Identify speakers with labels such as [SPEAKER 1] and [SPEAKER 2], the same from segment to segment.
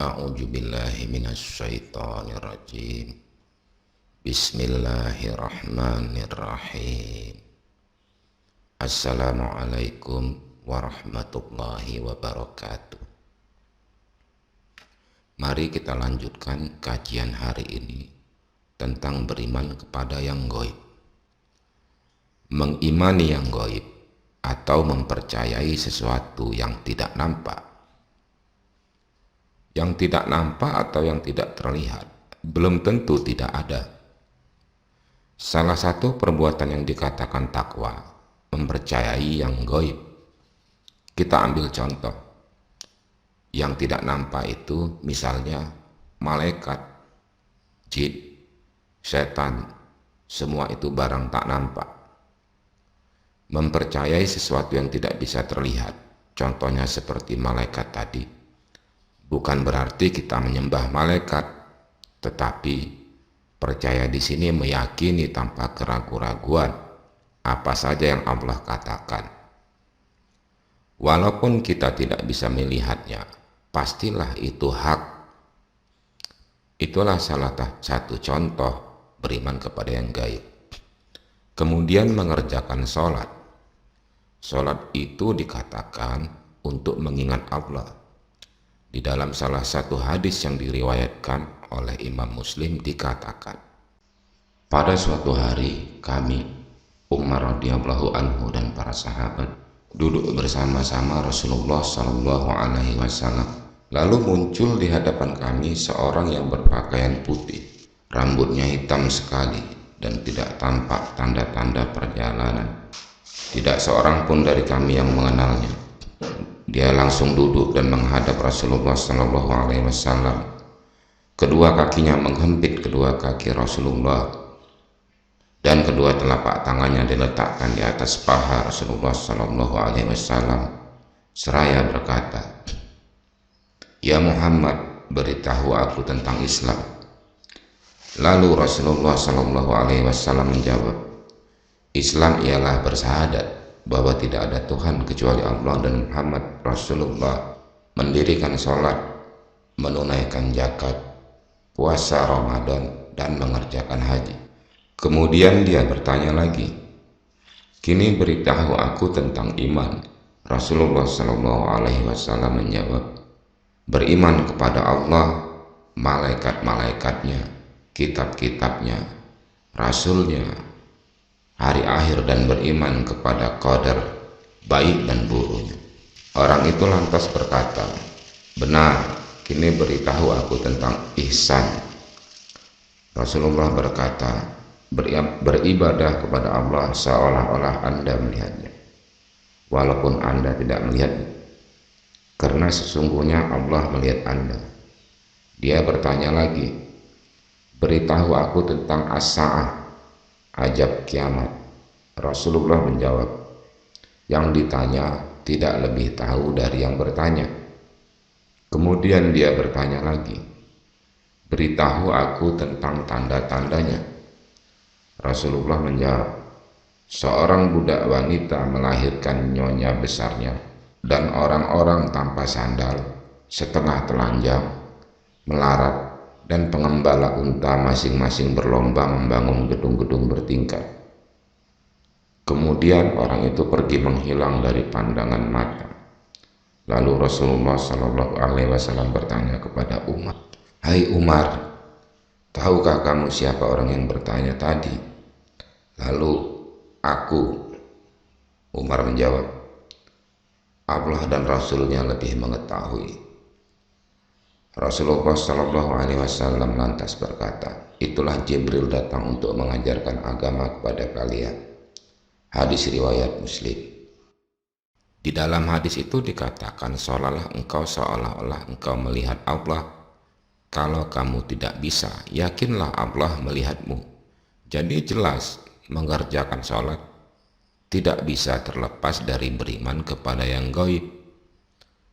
[SPEAKER 1] A'udzu billahi minasyaitonir rajim. Bismillahirrahmanirrahim. Assalamualaikum warahmatullahi wabarakatuh. Mari kita lanjutkan kajian hari ini tentang beriman kepada yang gaib. Mengimani yang gaib atau mempercayai sesuatu yang tidak nampak. Yang tidak nampak atau yang tidak terlihat belum tentu tidak ada. Salah satu perbuatan yang dikatakan takwa, mempercayai yang gaib. Kita ambil contoh. Yang tidak nampak itu misalnya malaikat, jin, setan, semua itu barang tak nampak. Mempercayai sesuatu yang tidak bisa terlihat, contohnya seperti malaikat tadi, bukan berarti kita menyembah malaikat, tetapi percaya di sini meyakini tanpa keraguan-raguan apa saja yang Allah katakan. Walaupun kita tidak bisa melihatnya, pastilah itu hak. Itulah salah satu contoh beriman kepada yang gaib. Kemudian mengerjakan sholat. Sholat itu dikatakan untuk mengingat Allah. Di dalam salah satu hadis yang diriwayatkan oleh Imam Muslim dikatakan, pada suatu hari kami, Umar radhiyallahu anhu dan para sahabat duduk bersama-sama Rasulullah Shallallahu Alaihi Wasallam. Lalu muncul di hadapan kami seorang yang berpakaian putih, rambutnya hitam sekali dan tidak tampak tanda-tanda perjalanan. Tidak seorang pun dari kami yang mengenalnya. Dia langsung duduk dan menghadap Rasulullah Shallallahu Alaihi Wasallam. Kedua kakinya menghempit kedua kaki Rasulullah dan kedua telapak tangannya diletakkan di atas paha Rasulullah Shallallahu Alaihi Wasallam seraya berkata, "Ya Muhammad, beritahu aku tentang Islam." Lalu Rasulullah Shallallahu Alaihi Wasallam menjawab, "Islam ialah bersahadat bahwa tidak ada Tuhan kecuali Allah dan Muhammad Rasulullah, mendirikan sholat, menunaikan zakat, puasa Ramadan, dan mengerjakan haji." Kemudian dia bertanya lagi, "Kini beritahu aku tentang iman." Rasulullah Shallallahu Alaihi Wasallam menjawab, "Beriman kepada Allah, malaikat-malaikatnya, kitab-kitabnya, rasulnya, hari akhir, dan beriman kepada qadar baik dan buruknya." Orang itu lantas berkata, "Benar, kini beritahu aku tentang ihsan." Rasulullah berkata, "Beribadah kepada Allah seolah-olah Anda melihatnya, walaupun Anda tidak melihatnya, karena sesungguhnya Allah melihat Anda." Dia bertanya lagi, "Beritahu aku tentang as-sa'ah, ajab kiamat." Rasulullah menjawab, "Yang ditanya tidak lebih tahu dari yang bertanya." Kemudian dia bertanya lagi, "Beritahu aku tentang tanda-tandanya." Rasulullah menjawab, "Seorang budak wanita melahirkan nyonya besarnya, dan orang-orang tanpa sandal, setengah telanjang, melarat, dan pengembala unta masing-masing berlomba membangun gedung-gedung bertingkat." Kemudian orang itu pergi menghilang dari pandangan mata. Lalu Rasulullah Shallallahu Alaihi Wasallam bertanya kepada Umar, "Hai Umar, tahukah kamu siapa orang yang bertanya tadi?" Lalu aku, Umar menjawab, "Allah dan Rasulnya lebih mengetahui." Rasulullah Shallallahu Alaihi Wasallam lantas berkata, "Itulah Jibril datang untuk mengajarkan agama kepada kalian." Hadis riwayat Muslim. Di dalam hadis itu dikatakan, seolah-olah engkau melihat Allah. Kalau kamu tidak bisa, yakinlah Allah melihatmu. Jadi jelas, mengerjakan sholat tidak bisa terlepas dari beriman kepada yang gaib.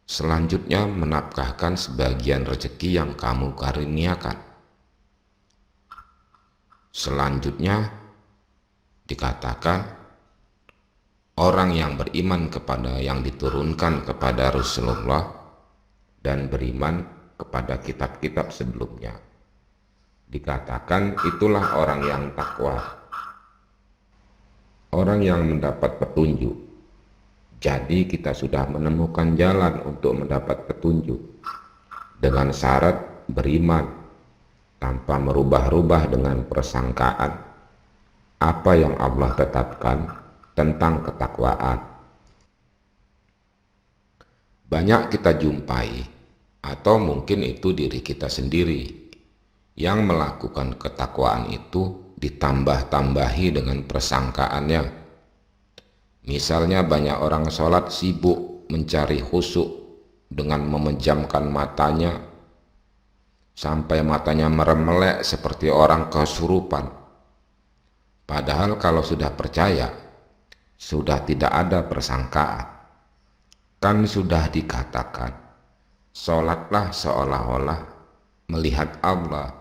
[SPEAKER 1] Selanjutnya menafkahkan sebagian rezeki yang kamu karuniakan. Selanjutnya dikatakan, orang yang beriman kepada yang diturunkan kepada Rasulullah dan beriman kepada kitab-kitab sebelumnya. Dikatakan itulah orang yang takwa, orang yang mendapat petunjuk. Jadi kita sudah menemukan jalan untuk mendapat petunjuk dengan syarat beriman tanpa merubah-rubah dengan persangkaan apa yang Allah tetapkan tentang ketakwaan. Banyak kita jumpai, atau mungkin itu diri kita sendiri, yang melakukan ketakwaan itu ditambah-tambahi dengan persangkaannya. Misalnya banyak orang sholat sibuk mencari khusyuk dengan memejamkan matanya sampai matanya meremelek seperti orang kesurupan. Padahal kalau sudah percaya, sudah tidak ada persangkaan. Kan sudah dikatakan, sholatlah seolah-olah melihat Allah.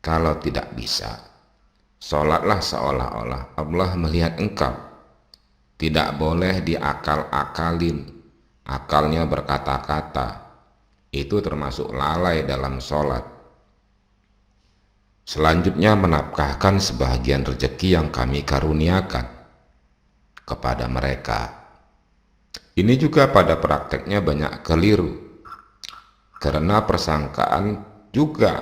[SPEAKER 1] Kalau tidak bisa, sholatlah seolah-olah Allah melihat engkau. Tidak boleh diakal-akalin, akalnya berkata-kata. Itu termasuk lalai dalam sholat. Selanjutnya menafkahkan sebagian rezeki yang kami karuniakan kepada mereka. Ini juga pada prakteknya banyak keliru, karena persangkaan juga.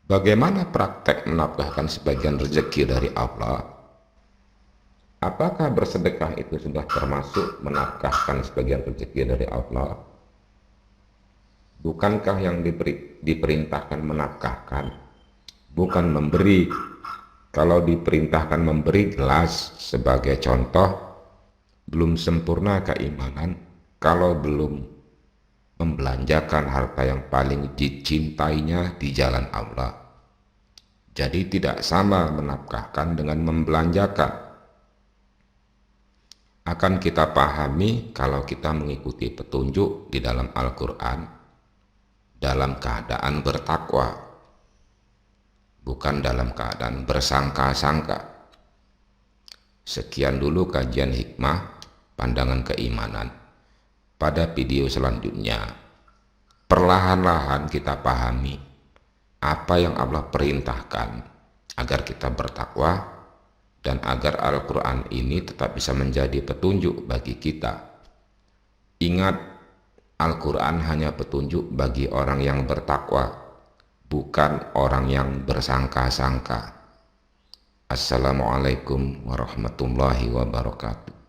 [SPEAKER 1] Bagaimana praktek menafkahkan sebagian rezeki dari Allah? Apakah bersedekah itu sudah termasuk menafkahkan sebagian rezeki dari Allah? Bukankah yang diperintahkan menafkahkan, bukan memberi? Kalau diperintahkan memberi, jelas sebagai contoh, belum sempurna keimanan kalau belum membelanjakan harta yang paling dicintainya di jalan Allah. Jadi tidak sama menafkahkan dengan membelanjakan. Akan kita pahami kalau kita mengikuti petunjuk di dalam Al-Quran dalam keadaan bertakwa, bukan dalam keadaan bersangka-sangka. Sekian dulu kajian hikmah pandangan keimanan. Pada video selanjutnya, perlahan-lahan kita pahami apa yang Allah perintahkan agar kita bertakwa dan agar Al-Quran ini tetap bisa menjadi petunjuk bagi kita. Ingat, Al-Quran hanya petunjuk bagi orang yang bertakwa, bukan orang yang bersangka-sangka. Assalamualaikum warahmatullahi wabarakatuh.